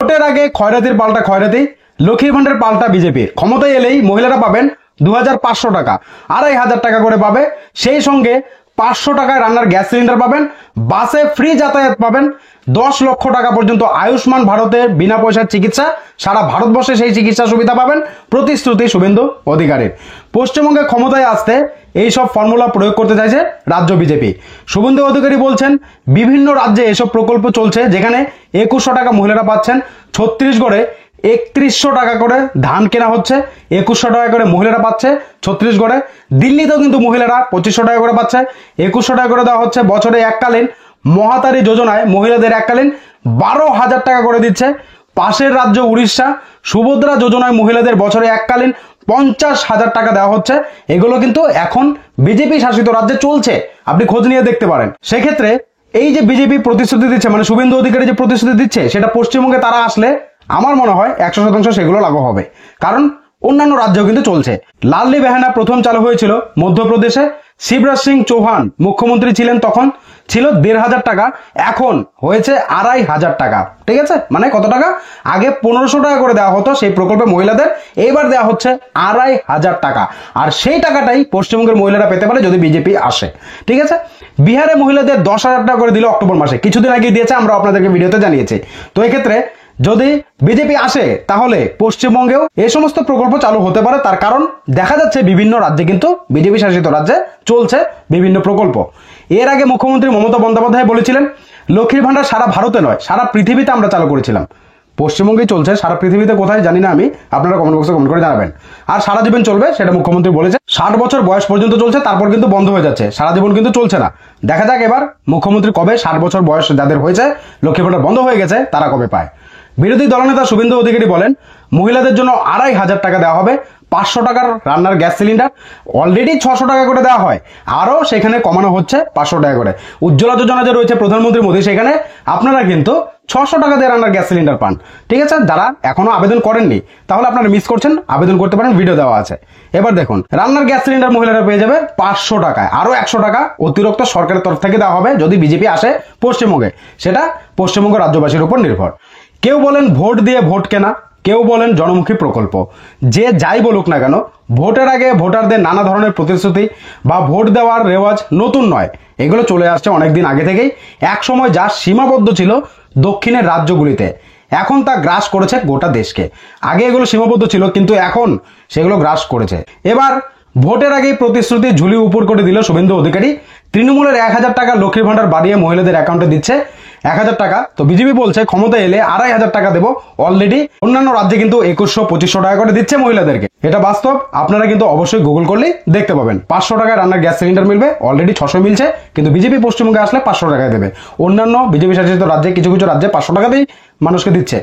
ভোটের আগে খয়রাতির পাল্টা খয়রাতি, লক্ষ্মীর ভান্ডার পাল্টা বিজেপির। ক্ষমতায় এলেই মহিলারা পাবেন 2500 টাকা, 2500 টাকা করে পাবে। সেই সঙ্গে 500 টাকায় রান্নার গ্যাস সিলিন্ডার পাবেন, বাসে ফ্রি যাতায়াত পাবেন, 10 লক্ষ টাকা পর্যন্ত আয়ুষ্মান ভারতের বিনা পয়সার চিকিৎসা, সারা ভারতবর্ষে সেই চিকিৎসা সুবিধা পাবেন। প্রতিশ্রুতি শুভেন্দু অধিকারীর। পশ্চিমবঙ্গে ক্ষমতায় আসতে এই সব ফর্মুলা প্রয়োগ করতে চাইছে রাজ্য বিজেপি। শুভেন্দু অধিকারী বলছেন বিভিন্ন রাজ্যে এসব প্রকল্প চলছে, যেখানে 2100 টাকা মহিলারা পাচ্ছেন। ছত্তিশগড়ে 3100 টাকা করে ধান কেনা হচ্ছে, 2100 টাকা করে মহিলারা পাচ্ছে ছত্তিশগড়ে। দিল্লিতেও কিন্তু মহিলারা 2500 টাকা করে পাচ্ছে, 2100 টাকা করে দেওয়া হচ্ছে। বছরে এককালীন মহাতারী যোজনায় মহিলাদের এককালীন 12,000 টাকা করে দিচ্ছে। পাশের রাজ্য উড়িষ্যা সুভদ্রা যোজনায় মহিলাদের বছরে এককালীন 50,000 টাকা দেওয়া হচ্ছে। এগুলো কিন্তু এখন বিজেপি শাসিত রাজ্যে চলছে, আপনি খোঁজ নিয়ে দেখতে পারেন। সেক্ষেত্রে এই যে বিজেপি প্রতিশ্রুতি দিচ্ছে, মানে শুভেন্দু অধিকারী যে প্রতিশ্রুতি দিচ্ছে, সেটা পশ্চিমবঙ্গে তারা আসলে আমার মনে হয় 100% সেগুলো লাগু হবে, কারণ অন্যান্য রাজ্যেও কিন্তু চলছে। লাডলি বেহানা প্রথম চালু হয়েছিল মধ্যপ্রদেশে, শিবরাজ সিং চৌহান মুখ্যমন্ত্রী ছিলেন, তখন ছিল 1,500 টাকা, এখন হয়েছে 2,500 টাকা। ঠিক আছে, মানে কত টাকা? আগে 1500 টাকা করে দেওয়া হতো সেই প্রকল্পে মহিলাদের, এইবার দেওয়া হচ্ছে 2,500 টাকা। আর সেই টাকাটাই পশ্চিমবঙ্গের মহিলারা পেতে পারে যদি বিজেপি আসে। ঠিক আছে, বিহারে মহিলাদের 10,000 টাকা করে দিল অক্টোবর মাসে, কিছুদিন আগে দিয়েছে, আমরা আপনাদেরকে ভিডিওতে জানিয়েছি। তো এক্ষেত্রে যদি বিজেপি আসে তাহলে পশ্চিমবঙ্গেও এই সমস্ত প্রকল্প চালু হতে পারে। তার কারণ দেখা যাচ্ছে বিভিন্ন রাজ্যে কিন্তু বিজেপি শাসিত রাজ্যে চলছে বিভিন্ন প্রকল্প। এর আগে মুখ্যমন্ত্রী মমতা বন্দ্যোপাধ্যায় বলেছিলেন লক্ষ্মীর ভান্ডার সারা ভারতে নয়, সারা পৃথিবীতে আমরা চালু করেছিলাম। পশ্চিমবঙ্গেই চলছে, সারা পৃথিবীতে কোথায় জানি না আমি, আপনারা কমেন্ট বক্সে কমেন্ট করে জানাবেন। আর সারা জীবন চলবে সেটা মুখ্যমন্ত্রী বলেছে। 60 বছর বয়স পর্যন্ত চলছে, তারপর কিন্তু বন্ধ হয়ে যাচ্ছে, সারা জীবন কিন্তু চলছে না। দেখা যাক এবার মুখ্যমন্ত্রী কবে 60 বছর বয়স যাদের হয়েছে, লক্ষ্মীর ভান্ডার বন্ধ হয়ে গেছে, তারা কবে পায়। বিরোধী দলনেতা শুভেন্দু অধিকারী বলেন মহিলাদের জন্য 2,500 টাকা দেওয়া হবে, 500 টাকার রান্নার গ্যাস সিলিন্ডার অলরেডি 600 টাকা করে দেওয়া হয়, আরও সেখানে কমানো হচ্ছে 500 টাকা করে। উজ্জ্বলা যোজনা যে রয়েছে প্রধানমন্ত্রী মোদী, সেখানে আপনারা কিন্তু 600 টাকা দিয়ে রান্নার গ্যাস সিলিন্ডার পান। ঠিক আছে, যারা এখনো আবেদন করেননি তাহলে আপনারা মিস করছেন, আবেদন করতে পারেন, ভিডিও দেওয়া আছে। এবার দেখুন, রান্নার গ্যাস সিলিন্ডার মহিলারা পেয়ে যাবে 500 টাকায়, আরও 100 টাকা অতিরিক্ত সরকারের তরফ থেকে দেওয়া হবে যদি বিজেপি আসে পশ্চিমবঙ্গে। সেটা পশ্চিমবঙ্গ রাজ্যবাসীর উপর নির্ভর। কেউ বলেন ভোট দিয়ে ভোট কেনা, কেউ বলেন জনমুখী প্রকল্প। যে যাই বলুক না কেন, ভোটের আগে ভোটারদের নানা ধরনের প্রতিশ্রুতি বা ভোট দেওয়ার রেওয়াজ নতুন নয়, এগুলো চলে আসছে অনেকদিন আগে থেকেই। এক সময় যা সীমাবদ্ধ ছিল দক্ষিণের রাজ্যগুলিতে, এখন তা গ্রাস করেছে গোটা দেশকে। আগে এগুলো সীমাবদ্ধ ছিল, কিন্তু এখন সেগুলো গ্রাস করেছে। এবার ভোটের আগেই প্রতিশ্রুতি ঝুলি উপর করে দিল শুভেন্দু অধিকারী। তৃণমূলের 1,000 টাকা লক্ষ্মীর ভান্ডার বাড়িয়ে মহিলাদের অ্যাকাউন্টে দিচ্ছে 1,000 টাকা। তো বিজেপি বলছে ক্ষমতা এলে 2,500 টাকা দেবো। অলরেডি অন্যান্য রাজ্যে কিন্তু 2100-2500 টাকা করে দিচ্ছে মহিলাদেরকে। এটা বাস্তব, আপনারা কিন্তু অবশ্যই গুগল করলেই দেখতে পাবেন। 500 টাকায় রান্নার গ্যাস সিলিন্ডার মিলবে, অলরেডি 600 মিলছে, কিন্তু বিজেপি পশ্চিমবঙ্গে আসলে 500 টাকায় দেবে। অন্যান্য বিজেপি শাসিত রাজ্যে কিছু কিছু রাজ্যে 500 টাকাতেই মানুষকে দিচ্ছে।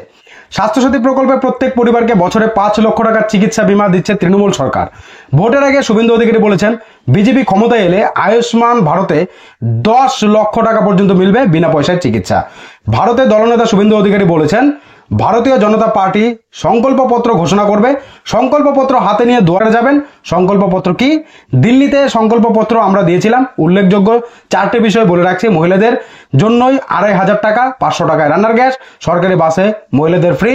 স্বাস্থ্যসাথী প্রকল্পে প্রত্যেক পরিবারকে বছরে 5 লক্ষ টাকার চিকিৎসা বীমা দিচ্ছে তৃণমূল সরকার। ভোটের আগে শুভেন্দু অধিকারী বলেছেন বিজেপি ক্ষমতায় এলে আয়ুষ্মান ভারতে 10 লক্ষ টাকা পর্যন্ত মিলবে বিনা পয়সায় চিকিৎসা। ভারতের দলনেতা শুভেন্দু অধিকারী বলেছেন ভারতীয় জনতা পার্টি সংকল্পপত্র ঘোষণা করবে, সংকল্পপত্র হাতে নিয়ে দুয়ারে যাবেন। সংকল্পপত্র কি? দিল্লিতে সংকল্পপত্র আমরা দিয়েছিলাম, উল্লেখযোগ্য 4টে বিষয় বলে রাখছি। মহিলাদের জন্যই 2,500 টাকা, 500 টাকায় রান্নার গ্যাস, সরকারি বাসে মহিলাদের ফ্রি,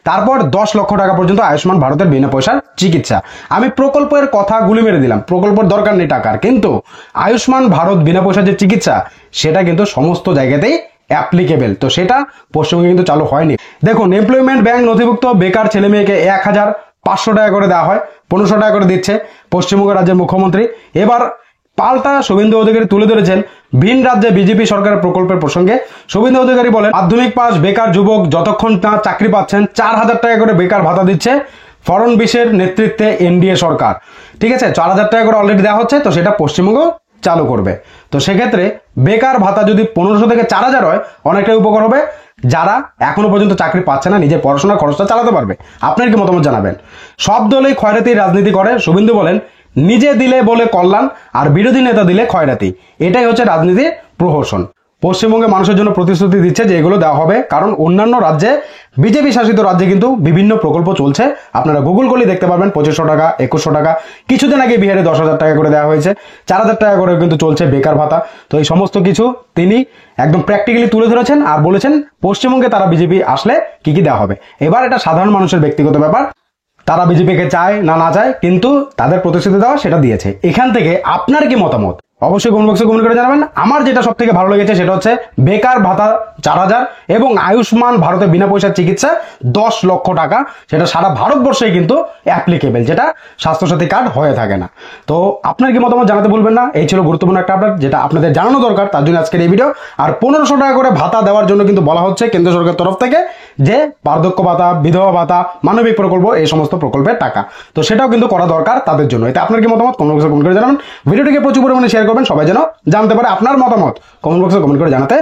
তারপর 10 লক্ষ টাকা পর্যন্ত আয়ুষ্মান ভারতের বিনা পয়সার চিকিৎসা। আমি প্রকল্পের কথা গুলি মেরে দিলাম, প্রকল্পের দরকার নেই টাকার, কিন্তু আয়ুষ্মান ভারত বিনা পয়সার যে চিকিৎসা সেটা কিন্তু সমস্ত জায়গাতেই অ্যাপ্লিকেবল। তো সেটা পশ্চিমবঙ্গে কিন্তু চালু হয়নি। দেখুন, এমপ্লয়মেন্ট ব্যাংক নথিভুক্ত বেকার ছেলে মেয়েকে 1,500 টাকা করে দেওয়া হয়, 1500 টাকা করে দিচ্ছে পশ্চিমবঙ্গ রাজ্যের মুখ্যমন্ত্রী। এবার পাল্টা শুভেন্দু অধিকারী তুলে ধরেছেন ভিন রাজ্যে বিজেপি সরকারের প্রকল্পের প্রসঙ্গে। শুভেন্দু অধিকারী বলেন মাধ্যমিক পাস বেকার যুবক যতক্ষণ না চাকরি পাচ্ছেন 4,000 টাকা করে বেকার ভাতা দিচ্ছে ফড়নবিশের নেতৃত্বে এনডিএ সরকার। ঠিক আছে, 4,000 টাকা করে অলরেডি দেওয়া হচ্ছে, তো সেটা পশ্চিমবঙ্গ চালু করবে। তো সেক্ষেত্রে বেকার ভাতা যদি 1500 থেকে 4,000 হয়, অনেকটাই উপকার হবে। যারা এখনো পর্যন্ত চাকরি পাচ্ছে না, নিজের পড়াশোনার খরচটা চালাতে পারবে। আপনার কি মতামত জানাবেন। সব দলেই খয়রাতির রাজনীতি করে। শুভেন্দু বলেন নিজে দিলে বলে কল্যাণ, আর বিরোধী নেতা দিলে খয়রাতি, এটাই হচ্ছে রাজনীতির প্রহসন। পশ্চিমবঙ্গে মানুষের জন্য প্রতিশ্রুতি দিচ্ছে যে এগুলো দেওয়া হবে, কারণ অন্যান্য রাজ্যে, বিজেপি শাসিত রাজ্যে কিন্তু বিভিন্ন প্রকল্প চলছে। আপনারা গুগল করলে দেখতে পারবেন 2500 টাকা, 2100 টাকা, কিছুদিন আগে বিহারে 10,000 টাকা করে দেওয়া হয়েছে, 4,000 টাকা করে কিন্তু চলছে বেকার ভাতা। তো এই সমস্ত কিছু তিনি একদম প্র্যাকটিক্যালি তুলে ধরেছেন আর বলেছেন পশ্চিমবঙ্গে তারা বিজেপি আসলে কি কি দেওয়া হবে। এবার এটা সাধারণ মানুষের ব্যক্তিগত ব্যাপার, তারা বিজেপিকে চায় না না চায়, কিন্তু তাদের প্রতিশ্রুতি দেওয়া সেটা দিয়েছে। এখান থেকে আপনার কি মতামত অবশ্যই কমেন্ট বক্সে কমেন্ট করে জানাবেন। আমার যেটা সব থেকে ভালো লেগেছে সেটা হচ্ছে বেকার ভাতা 4,000 এবং আয়ুষ্মান ভারতে বিনা পয়সার চিকিৎসা 10 লক্ষ টাকা, সেটা সারা ভারতবর্ষে কিন্তু অ্যাপ্লিকেবল, যেটা স্বাস্থ্যসাথী কার্ড হয়ে থাকে না। তো আপনার কি মতামত জানাতে ভুলবেন না। এই ছিল গুরুত্বপূর্ণ একটা আপডেট যেটা আপনাদের জানানো দরকার, তার জন্য আজকের এই ভিডিও। আর 1500 টাকা করে ভাতা দেওয়ার জন্য কিন্তু বলা হচ্ছে কেন্দ্র সরকারের তরফ থেকে, যে বার্ধক্য ভাতা, বিধবা ভাতা, মানবিক প্রকল্প, এই সমস্ত প্রকল্পের টাকা, তো সেটাও কিন্তু করা দরকার তাদের জন্য। এতে আপনার কি মতামত কমেন্ট বক্সে কমেন্ট করে জানাবেন। ভিডিওটিকে প্রচুর পরিমাণে শেয়ার করবেন, সবাই যেন জানতে পারে আপনার মতামত। কমেন্ট বক্সে কমেন্ট করে জানাতে